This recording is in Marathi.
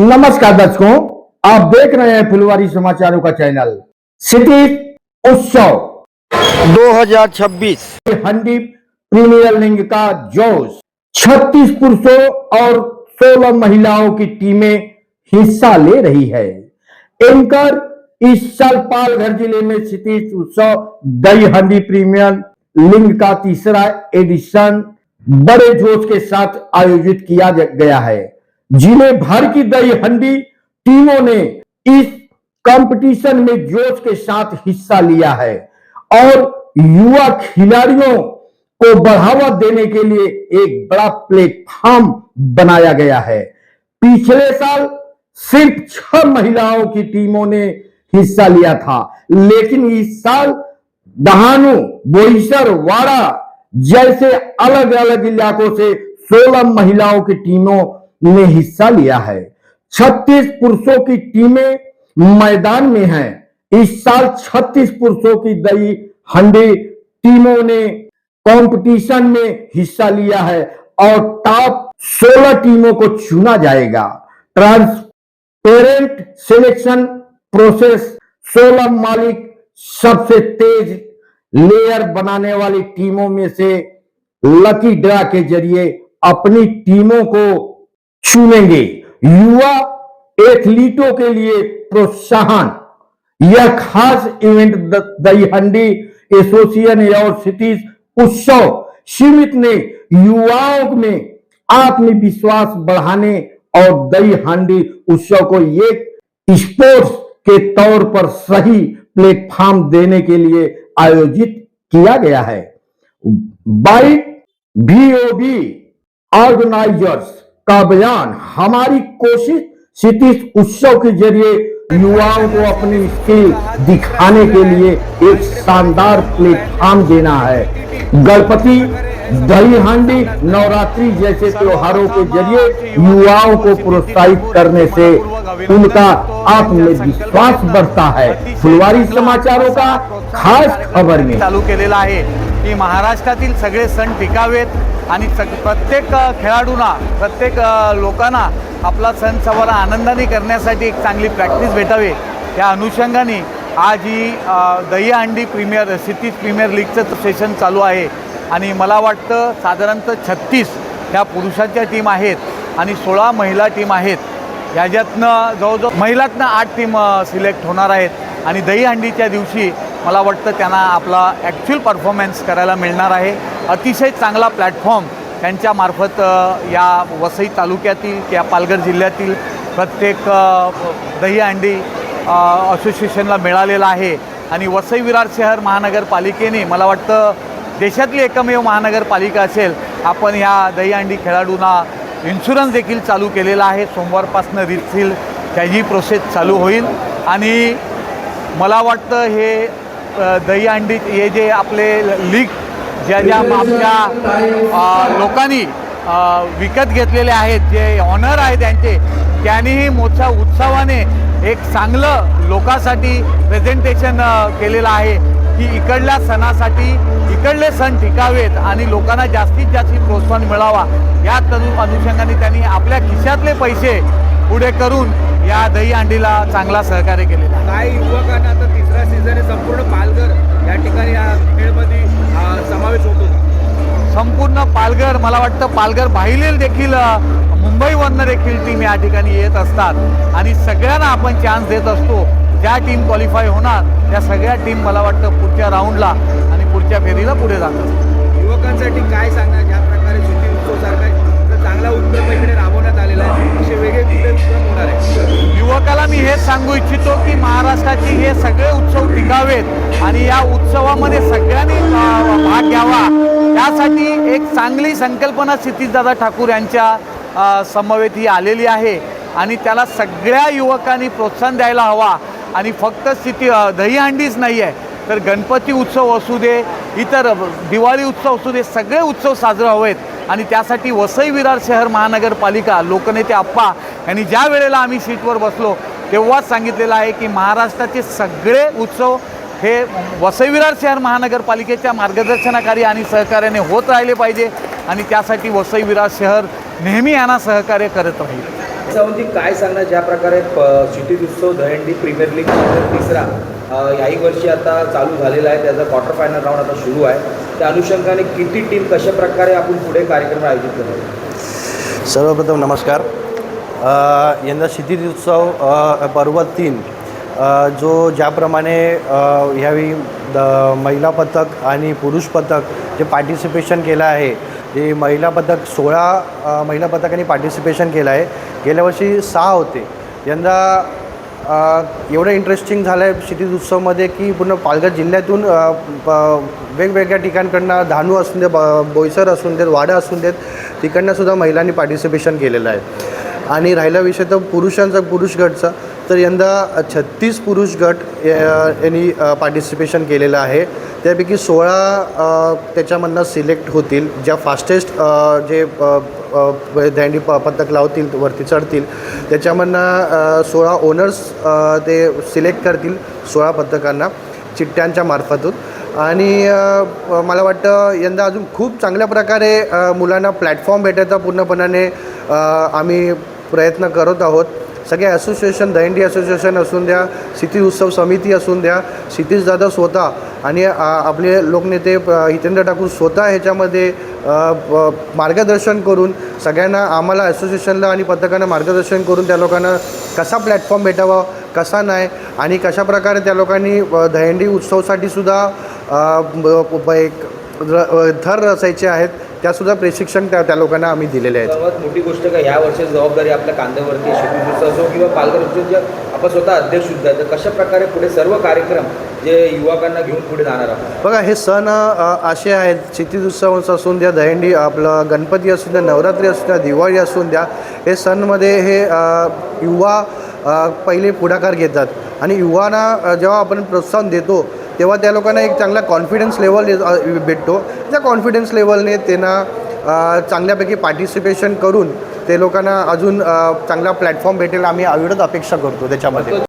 नमस्कार दर्शकों, आप देख रहे हैं फुलवारी समाचारों का चैनल। सिटी उत्सव 2026 हंडी प्रीमियर लीग का जोश। 36 पुरुषों और 16 महिलाओं की टीमें हिस्सा ले रही है। एंकर इस साल पालघर जिले में सिटी उत्सव दही हंडी प्रीमियर लीग का तीसरा एडिशन बड़े जोश के साथ आयोजित किया गया है। जिले भर की दही हंडी टीमों ने इस कंपटीशन में जोश के साथ हिस्सा लिया है और युवा खिलाड़ियों को बढ़ावा देने के लिए एक बड़ा प्लेटफॉर्म बनाया गया है। पिछले साल सिर्फ 6 महिलाओं की टीमों ने हिस्सा लिया था, लेकिन इस साल दहानू, बोईसर, वाड़ा जैसे अलग अलग इलाकों से 16 महिलाओं की टीमों ने हिस्सा लिया है। 36 पुरुषों की टीमें मैदान में हैं। इस साल 36 पुरुषों की दही हंडी टीमों ने कंपटीशन में हिस्सा लिया है और टॉप 16 टीमों को चुना जाएगा। ट्रांसपेरेंट सिलेक्शन प्रोसेस 16 मालिक सबसे तेज लेयर बनाने वाली टीमों में से लकी ड्रा के जरिए अपनी टीमों को चुनेंगे। युवा एथलीटों के लिए प्रोत्साहन। यह खास इवेंट दही हंडी एसोसिएशन और सिटी उत्सव समिति ने युवाओं में आत्मविश्वास बढ़ाने और दही हंडी उत्सव को एक स्पोर्ट्स के तौर पर सही प्लेटफॉर्म देने के लिए आयोजित किया गया है। बाई बीओबी ऑर्गेनाइजर्स का बयान, हमारी कोशिश सिटी उत्सव के जरिए युवाओं को अपनी स्किल दिखाने के लिए एक शानदार प्लेटफॉर्म देना है। गणपति, दही हंडी, नवरात्रि जैसे त्योहारों के जरिए युवाओं को प्रोत्साहित करने से उनका आत्मविश्वास बढ़ता है। फुलवारी समाचारों का खास खबर में चालू केलेला आहे की महाराष्ट्रातील सगळे सण टिकावेत आणि प्रत्येक खेळाडूंना, प्रत्येक लोकांना आपला सण साजरा आनंदाने करण्यासाठी एक चांगली प्रॅक्टिस भेटावी, या अनुषंगाने आज ही दही हंडी सिटी प्रीमियर लीगचं सेशन चालू आहे आणि मला वाटतं साधारणतः 36 ह्या पुरुषांच्या टीम आहेत आणि 16 महिला टीम आहेत। ह्याच्यातनं जवळजवळ महिलातनं 8 टीम सिलेक्ट होणार आहेत आणि दही हंडीच्या दिवशी मला वाटतं त्यांना आपला ॲक्च्युअल परफॉर्मन्स करायला मिळणार आहे। अतिशय चांगला प्लॅटफॉर्म त्यांच्यामार्फत या वसई तालुक्यातील या पालघर जिल्ह्यातील प्रत्येक दही हंडी असोसिएशनला मिळालेला आहे आणि वसई विरार शहर महानगरपालिकेने मला वाटतं देशातली एकमेव महानगरपालिका असेल आपण ह्या दही हंडी खेळाडूंना इन्शुरन्स देखील चालू केलेला आहे। सोमवारपासून रिसील त्याची प्रोसेस चालू होईल आणि मला वाटतं हे दही हंडी हे जे आपले लीग ज्या आपल्या लोकांनी विकत घेतलेले आहेत, जे ऑनर आहेत त्यांनीही मोठ्या उत्सवाने एक चांगलं लोकांसाठी प्रेझेंटेशन केलेलं आहे की इकडल्या सणासाठी इकडले सण टिकावेत आणि लोकांना जास्तीत जास्त प्रोत्साहन मिळावा, या अनुषंगाने त्यांनी आपल्या खिशातले पैसे पुढे करून या दही हंडीला चांगला सहकार्य केलेला। काही युवकांना आता तिसरा सीझन आहे, संपूर्ण पालघर या ठिकाणी या खेळमध्ये समावेश होतो। संपूर्ण पालघर, मला वाटतं पालघर बाहेरील देखील मुंबईवरनं देखील टीम या ठिकाणी येत असतात आणि सगळ्यांना आपण चान्स देत असतो। ज्या टीम क्वालिफाय होणार त्या सगळ्या टीम मला वाटतं पुढच्या राऊंडला आणि पुढच्या फेरीला पुढे जात असतात। युवकांसाठी काय सांगणार, ज्या प्रकारे सिटी उत्सव सारखा चांगला उपक्रम इकडे राबवण्यात आलेला आहे, असे वेगळे कुठले उपक्रम होणार आहे? युवकाला मी हे सांगू इच्छितो की महाराष्ट्राचे हे सगळे उत्सव टिकावेत आणि या उत्सवामध्ये सगळ्यांनी भाग घ्यावा, त्यासाठी एक चांगली संकल्पना क्षितिजदादा ठाकूर यांच्या समवेत ही आलेली आहे आणि त्याला सगळ्या युवकांनी प्रोत्साहन द्यायला हवा। आणि फक्त दही हंडीच नाही आहे तर गणपती उत्सव असू दे, इतर दिवाळी उत्सव असू दे, सगळे उत्सव साजरे हवेत आणि त्यासाठी वसई विरार शहर महानगरपालिका लोकनेते आप्पा यांनी ज्या वेळेला आम्ही सीटवर बसलो तेव्हाच सांगितलेलं आहे की महाराष्ट्राचे सगळे उत्सव हे वसई विरार शहर महानगरपालिकेच्या मार्गदर्शनाखाली आणि सहकार्याने होत राहिले पाहिजे आणि त्यासाठी वसई विरार शहर नेहमी यांना सहकार्य करत राहील। सावंतजी काय सांगणार ज्या प्रकारे क्षितिज उत्सव दहीहंडी प्रीमियर लीग तिसरा याही वर्षी आता चालू झालेला आहे, त्याचा क्वार्टर फायनल राऊंड आता सुरू आहे, त्या अनुषंगाने किती टीम कशा प्रकारे आपण पुढे कार्यक्रम आयोजित करतो? सर्वप्रथम नमस्कार. यंदा क्षितिज उत्सव पर्व 3 जो ज्याप्रमाणे ह्यावेळी महिला पथक आणि पुरुष पथक जे पार्टिसिपेशन केलं आहे, जे महिला पथक 16 महिला पथकांनी पार्टिसिपेशन केलं आहे. गेल्या वर्षी 6 होते. यंदा एवढं इंटरेस्टिंग झालं आहे क्षितिज उत्सवमध्ये की पूर्ण पालघर जिल्ह्यातून वेगवेगळ्या ठिकाणकडनं धानू असून दे, बोईसर असून देत, वाडा असून देत, तिकडनंसुद्धा महिलांनी पार्टिसिपेशन केलेलं आहे. आणि राहिला विषय तर पुरुषांचा, पुरुष गटचा, तर यंदा 36 पुरुष गट यांनी पार्टिसिपेशन केलेलं आहे. त्यापैकी 16 त्याच्यामधनं सिलेक्ट होतील, ज्या फास्टेस्ट जे दहीहंडी पथक लावतील, वरती चढतील, त्याच्यामधनं 16 ओनर्स ते सिलेक्ट करतील 16 पथकांना चिठ्ठ्यांच्या मार्फतून. आणि मला वाटतं यंदा अजून खूप चांगल्या प्रकारे मुलांना प्लॅटफॉर्म भेटायचा पूर्णपणाने आम्ही प्रयत्न करत आहोत. सगळे असोसिएशन, दहीहंडी असोसिएशन असून द्या, क्षितिज उत्सव समिती असून द्या, क्षितिज दादा स्वतः आणि आपले लोकनेते हितेंद्र ठाकूर स्वतः ह्याच्यामध्ये मार्गदर्शन करून सगळ्यांना, आम्हाला असोसिएशनला आणि पथकांना मार्गदर्शन करून त्या लोकांना कसा प्लॅटफॉर्म भेटावा, कसा नाही, आणि कशाप्रकारे त्या लोकांनी दहीहंडी उत्सवासाठी सुद्धा एक थर रचायचे आहेत, त्यासुद्धा प्रशिक्षण त्या लोकांना आम्ही दिलेले आहेत. सर्वात मोठी गोष्ट का ह्या वर्षाची जबाबदारी आपल्या कांद्यावरती क्षितिज उत्सव असो किंवा पालघर उत्सवच्या आपण स्वतः अध्यक्ष सुद्धा आहे, तर कशा प्रकारे पुढे सर्व कार्यक्रम जे युवकांना घेऊन पुढे जाणार आहोत? बघा, हे सण असे आहेत, क्षितिज उत्सव असून द्या, दहीहंडी, आपलं गणपती असून द्या, नवरात्री असून द्या, दिवाळी असून द्या, हे सणमध्ये हे युवा पहिले पुढाकार घेतात. आणि युवांना जेव्हा आपण प्रोत्साहन देतो तेव्हा त्या लोकांना एक चांगला कॉन्फिडन्स लेवल भेटतो. त्या कॉन्फिडन्स लेवलने त्यांना चांगल्यापैकी पार्टिसिपेशन करून ते लोकांना अजून चांगला प्लॅटफॉर्म भेटेल, आम्ही एवढंच अपेक्षा करतो त्याच्यामध्ये.